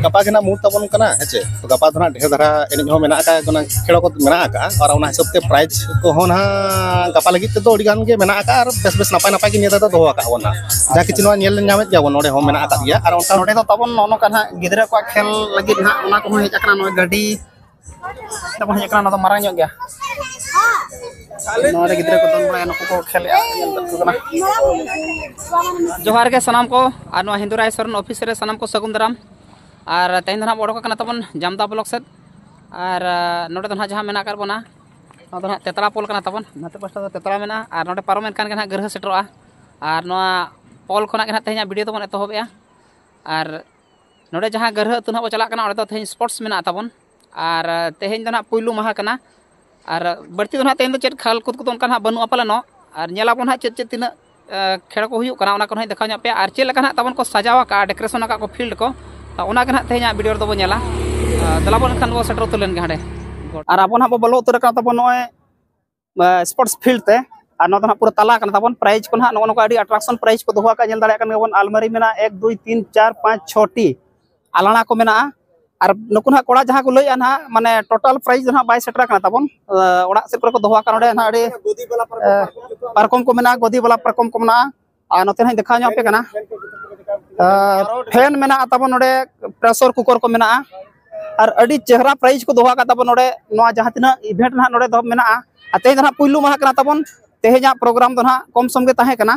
Gapa kena mood tabon kana heche to gapa dona ढेर धरा एने हो मेना का गना खेलो को मेना का और उना हिसाब ते प्राइज को होना गapa लगी ते तो ओडिगान के मेना का और बेस बेस नापाय नापाय के निया तो दोहा का वना जा किछि नो नेल ᱧᱟᱢᱮᱫ ᱜᱮᱭᱟᱵᱚᱱ ᱱᱚᱰᱮ ᱦᱚᱸ ᱢᱮᱱᱟᱜ ᱟᱠᱟᱫ ᱜᱮᱭᱟ ᱟᱨ ᱚᱱᱠᱟ ᱱᱚᱰᱮ ᱫᱚ ᱛᱟᱵᱚᱱ ᱱᱚᱱᱚ ᱠᱟᱱᱟ ᱜᱤᱫᱽᱨᱟᱹ ᱠᱚ ᱠᱷᱮᱞ ᱞᱟᱹᱜᱤᱫ ᱦᱟᱸᱜ ᱚᱱᱟ ᱠᱚ ᱦᱮᱡ ᱟᱠᱟᱱᱟ ᱱᱚᱭ ᱜᱟᱹᱰᱤ ᱛᱟᱵᱚᱱ ᱦᱮᱡ ᱟᱠᱟᱱᱟ ᱚᱱᱟ ᱫᱚ ᱢᱟᱨᱟᱝ ᱧᱚᱜ ᱜᱮᱭᱟ ᱱᱚᱰᱮ ᱜᱤᱫᱽᱨᱟᱹ ᱠᱚ ᱫᱚᱱ ᱵᱟᱲᱟᱭᱟ ᱱᱩᱠᱩ ᱠᱚ ᱠᱷᱮᱞᱮᱜᱼᱟ ᱧᱮᱞ ᱫᱟᱠᱚ ᱠᱟᱱᱟ ᱡᱚᱦᱟᱨ ᱜᱮ ᱥᱟᱱᱟᱢ ᱠᱚ ᱟᱨ ᱱᱚᱣᱟ ᱦᱤᱱᱫᱩ ᱨᱟᱭ ᱥᱚᱨᱮᱱ ᱚᱯᱷᱤᱥ ᱨᱮ ᱥᱟᱱᱟᱢ ᱠᱚ ᱥᱟᱹᱜᱩᱱ ᱫᱟᱨᱟᱢ और तेहन दो ओडक तबन जामदा ब्लॉक सेद और नोडे दो जहाँ मेना कर बना तेतरा पोल करना तबन नते पास्टा तेतरा मेना और नोडे पारमेन कान के गृह सेटरोआ और नोआ पोल खना के तेहन वीडियो तबन एतहबेआ और नोडे जहाँ गृह तुना बो चला कना ओडे दो तेहन स्पोर्ट्स मेना तबन और तेहन दो पुइलू माहा कना और बड़ती दो तेहन दो चेत खाल कुद कुद उनका बनू पालन और नेलाबन चेत चेत तीना खेल को हुयु कना ओना को देखा पे और चेक लगा तबन को सजावा का डेकोरेशन का फील्ड को ओना के तेहन वीडियो दो नेला दलाबन खान बो सेटर तुलेन के हाडे और अब ना बो बोलो उतर का तबन नय स्पोर्ट्स फील्ड ते और नो ना पूरा ताला कना तबन प्राइज को ना नो का अट्रैक्शन प्राइज को दोहा का नेल दाड़े कन गबन अलमारी मेना 1 2 3 4 5 6 टी आलाना को मेना और नुकु ना कोड़ा जहां को लइया ना माने टोटल प्राइज ना बाय सेटर कना तबन ओड़ा से को दोहा का नडे ना अडी पारकम को मेना गोदी वाला पारकम को मेना और नते ना देखा ᱧᱚᱯ पे कना फैन मेना तबन नोडे प्रेशर कुकर को मेना और अड़ी चेहरा प्राइज को दोहा का तबन नोडे नोआ जहां तिना इवेंट ना नोडे दो मेना तेज ना पुइलू माहा कना तबन तेजा प्रोग्राम दो ना कम सम के ताहे कना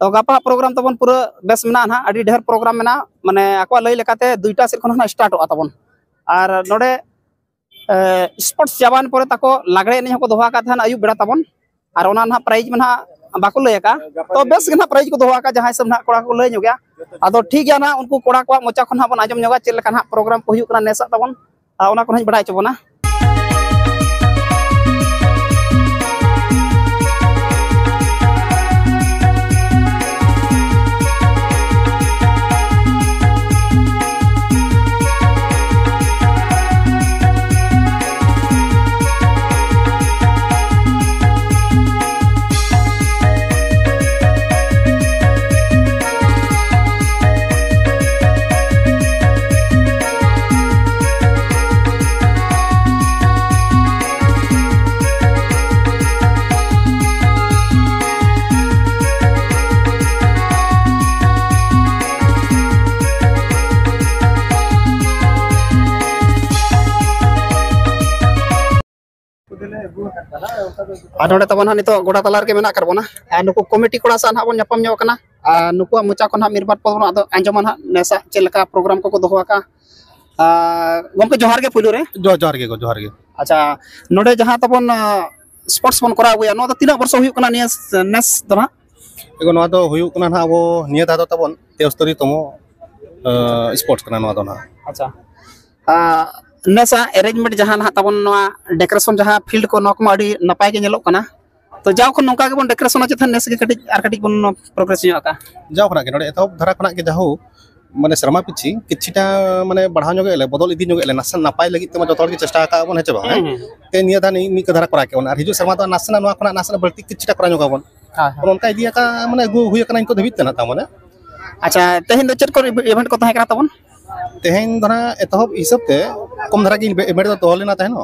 तो गपा प्रोग्राम तबन पूरा बेस मेना ना अड़ी ढेर प्रोग्राम मेना माने आको लई लेकाते दुईटा सेट खन ना स्टार्ट हो तबन और नोडे स्पोर्ट्स जवान परे ताको लागड़े ने को दोहा का थान आयु बेड़ा तबन और ओना ना प्राइज में ना बाको लय का तो बेस ना प्राइज को दोहा का जहां सब ना कोड़ा को लय गया आदो ठीक गया ना उनको कोड़ा को मोचा खन बन आजम जोगा चेल लखा प्रोग्राम को हुयुक ना नेसा तबन ओना को बड़ा चबना और तबन नित गोड़ा तलार के मेना करबोना नुकु कमिटी कोड़ा सा बन नापाम ᱧᱚᱜ नुकु मोचा को मिरबार पद आंजमा नेसा चेलका प्रोग्राम को दोहा का गमके जोहार के पुलू रे जोहार के अच्छा नोडे जहां तबन स्पोर्ट्स बन करा हुआ नो तीना वर्ष हुयु कना नेस दो ना एगो नो दो हुयु कना ना वो निया दा तबन 73 तमो स्पोर्ट्स कना नो दो ना अच्छा नेसा अरेंजमेंट जहां ना तबन नोआ डेकोरेशन जहां फील्ड को नोकमा अडी नपाय के नेलो कना तो जाव खन नोका के बन डेकोरेशन चथन नेस के कटी बन प्रोग्रेस ᱧᱚᱜ का जाव खना के नोडे एतहब धरा खना के जाहु माने शर्मा पिछि किछिटा माने बढ़ाव ᱧᱚᱜ एले बदल इदी ᱧᱚᱜ एले नास नपाय लगी तमा जतोर के चेष्टा का बन हेचे बा ते निया दा नि के धरा करा के और हिजु शर्मा तो नासना नोआ खना नासना बल्टी किछिटा करा ᱧᱚᱜ बन और उनका इदिया का माने गु हुय कना इनको धबित तना ता माने अच्छा तेहन दो चेट को इवेंट को तहे करा तबन तेहन धरा एतहब हिसाब ते कम धरा की इवेंट तो तोहलेना तहनो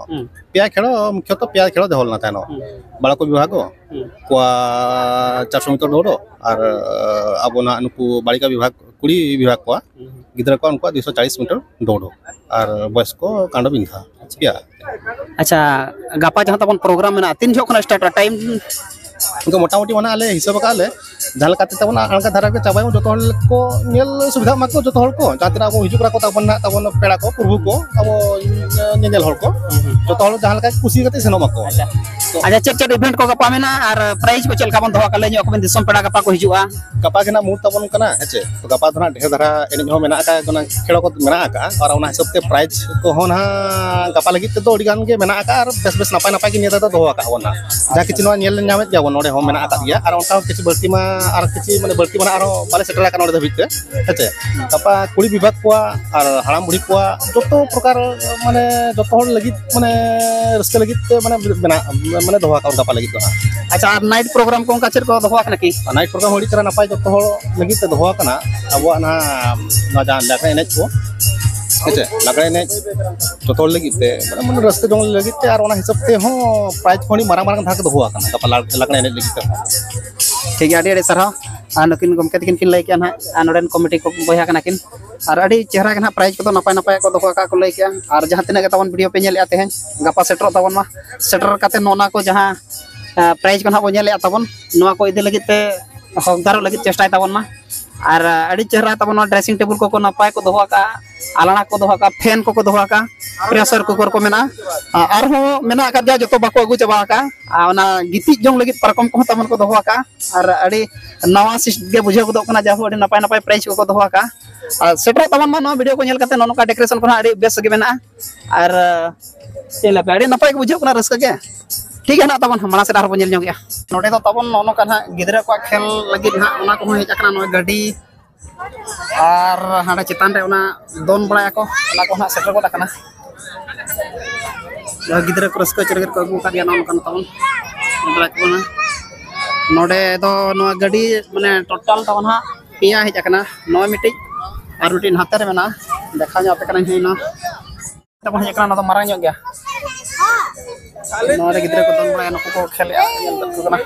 पिया खेलो मुख्य तो पिया खेलो देहलना तहनो बाला को विभाग को 400 मीटर दौड़ और अबोना नुकु बालिका विभाग कुड़ी विभाग को गिदरा को उनको 240 मीटर दौड़ और बॉयज को कांडो बिंधा पिया अच्छा गापा जहां तबन प्रोग्राम में 3 जो स्टार्ट टाइम उनको मोटामोटी माने आले हिसाब का आले जहां काते तबन आलका धारा के चाबाय जतो हल को नेल सुविधा माको जतो हल को जातरा को हिजुक राको तबन ना तबन पेड़ा को प्रभु को अब नेल हल को जतो हल जहां का खुशी कते सेनो माको अच्छा चेक इवेंट को गपा मेना और प्राइज को चलका बन दोहा का लेजो को दिसम पेड़ा गपा को हिजुआ गपा के ना मूड तबन कना हेचे तो गपा धरा ढेर धरा एने हो मेना का गना खेलो को मेना का और उना हिसाब ते प्राइज को होना गपा लगी तो ओडी गान के मेना का और बेस बेस नापाय नापाय के नेता तो दोहा का होना जा किछि नो नेल ᱧᱟᱢᱮᱫ ᱡᱟᱵᱚᱱ ᱱᱚᱰᱮ हो मेना आकात गया और उनका किसी बल्टी मा और किसी माने बल्टी माने आरो बाले सेटल का नोडे धबित हेचे तापा कुड़ी विभाग को और हाड़ाम बुढ़ी को जो प्रकार माने जो हर लगित माने रस्के लगित माने मेना माने दोहा का उनका लगित अच्छा नाइट प्रोग्राम को उनका चेर को दोहा कना की नाइट प्रोग्राम होड़ी तरह नपाय जो हर लगित दोहा कना अब ना जान लागे एनेज को हेचे लागे एनेज जो लगित माने रस्ते दंग लगित और ओना हिसाब ते हो प्राइज खोनी मारंग मारंग धाक दोहा कना तापा लागे एनेज लगित ठीक है अड़ी सरहा नकिन गमके तकिन किन लay किया ना नोडेन कमिटी को बया कना किन और अड़ी चेहरा के प्राइज को नपाय नपाय को दोहा का को लay किया और जहां तिना के तबन वीडियो पे नेल आते हैं गपा सेटर तबन मा सेटर काते नोना को जहां प्राइज को ना बो नेल तबन नोआ को इदे लगित पे हकदार लगित चेष्टा तबन मा और अड़ी चेहरा तबन ड्रेसिंग टेबल को नपाय को दोहा का आलाना को दोहा का फैन को दोहा का प्रेशर कुकर को मेना और हो मेना का जा जो बाको अगु चबा का ओना गिति जोंग लगित परकम को तमन को दोहा का और अड़ी नवा सिस्ट गे बुझे को कना जा हो अड़ी नपाय नपाय प्राइज को दोहा का सेटर तमन मा नो वीडियो को नेल काते नो का डेकोरेशन को अड़ी बेस गे मेना और चेला पे अड़ी नपाय को बुझे को रस्का गे ठीक है ना तबन मना से डार बो नेल जों गया नोडे तो तबन नो का ना गिदरा को खेल लगित ना ओना को हेज अकना नो गाड़ी और हाडा चितान रे ओना दोन बड़ा को ओना को ना सेटर को तकना गिदरा को रस्का चरगर को अगु का नो कन तबन बड़ा को ना नोडे तो नो गाड़ी माने टोटल तबन हा पिया हेज अकना नो मिटी और मिटी हाथ रे मेना देखा nya पे कना हिना तबन हेज अकना ना तो मारा ᱧᱚᱜ गया नोडे गिदरा को दोन बड़ा नको को खेल कना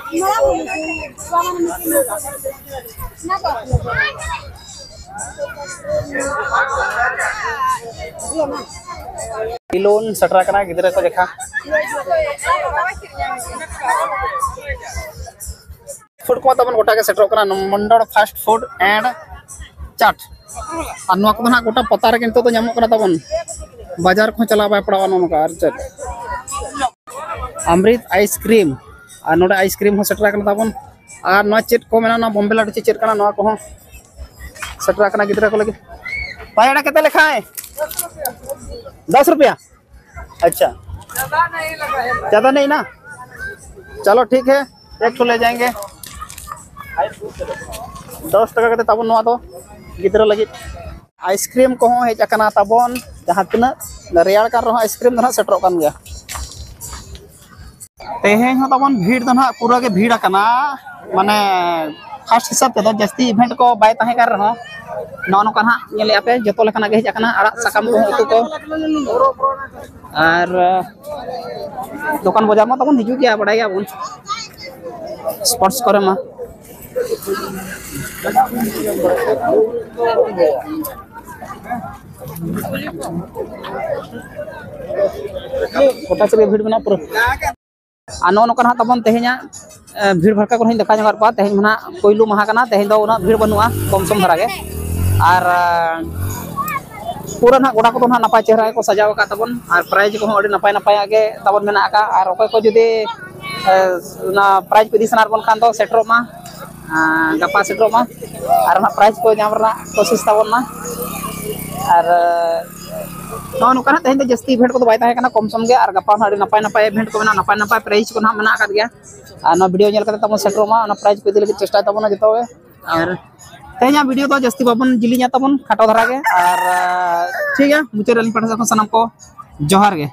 पिलोन सटरा कना गिदरा को देखा फूड को तबन गोटा के सेटर कना मंडल फास्ट फूड एंड चाट और नोआ को ना गोटा पता रे किंतु तो ᱧᱟᱢᱚᱜ कना तबन बाजार को चला बाय पड़ावा नो का अर्चट अमृत आइसक्रीम और नोडे आइसक्रीम हो सेटर कना तबन और नोआ चेट को मेना ना बॉम्बे लाडू चेट कना नोआ को सेटर कना गिदरा को लगे पायड़ा केते लिखा है 10 रुपया अच्छा ज्यादा नहीं ना चलो ठीक है एक तो ले जाएंगे 10 टका के तबन नोआ तो गिदरा लगे आइसक्रीम को हेज अकना तबन जहां तना रेयार कर रहा आइसक्रीम दना सेटर कान गया तेहें हो तबन भीड़ दना पूरा के भीड़ अकना माने फर्स्ट हिसाब ते जस्ती इवेंट को बाय ताहे कर रहा नो नो कना नेले आपे जतो लेखना गे हेज अकना आड़ा साकाम को उतु को और दुकान बाजार में तबन हिजु गया बड़ाई गया स्पोर्ट्स करे मा कोटा से भीड़ बना पूरा आनो नो कना तबन तेहे냐 भीड़ भड़का को देखा जगह पा तेहेñ मना पहिलू माहा कना तेहेñ दो उना भीड़ बनुआ कम सम धरा गे और पूरा ना गोड़ा को ना नपाय चेहरा को सजाव का तबन और प्राइज को अड़ी नपाय नपाय आगे तबन मेना का और ओके को जुदी ना प्राइज को दिसनार बन खान तो सेटर मा गपा सेटर मा और ना प्राइज को नाम रना कोशिश तबन मा और नो नो कना तेहेñ जस्ती भेंट को बाय ताहे कना कम सम गे और गपा ना नपाय नपाय भेंट को नपाय नपाय प्राइज को ना मेना का गया और ना वीडियो नेल करते तबन सेटर मा ना प्राइज को इदि लगे चेष्टा तबन जतो और तेहेኛ वीडियो तो जस्ती बाबन जिलिnya तबन खाटो धरा गे और ठीक है मुचारे लिंग पठा सनम को जोहार गे।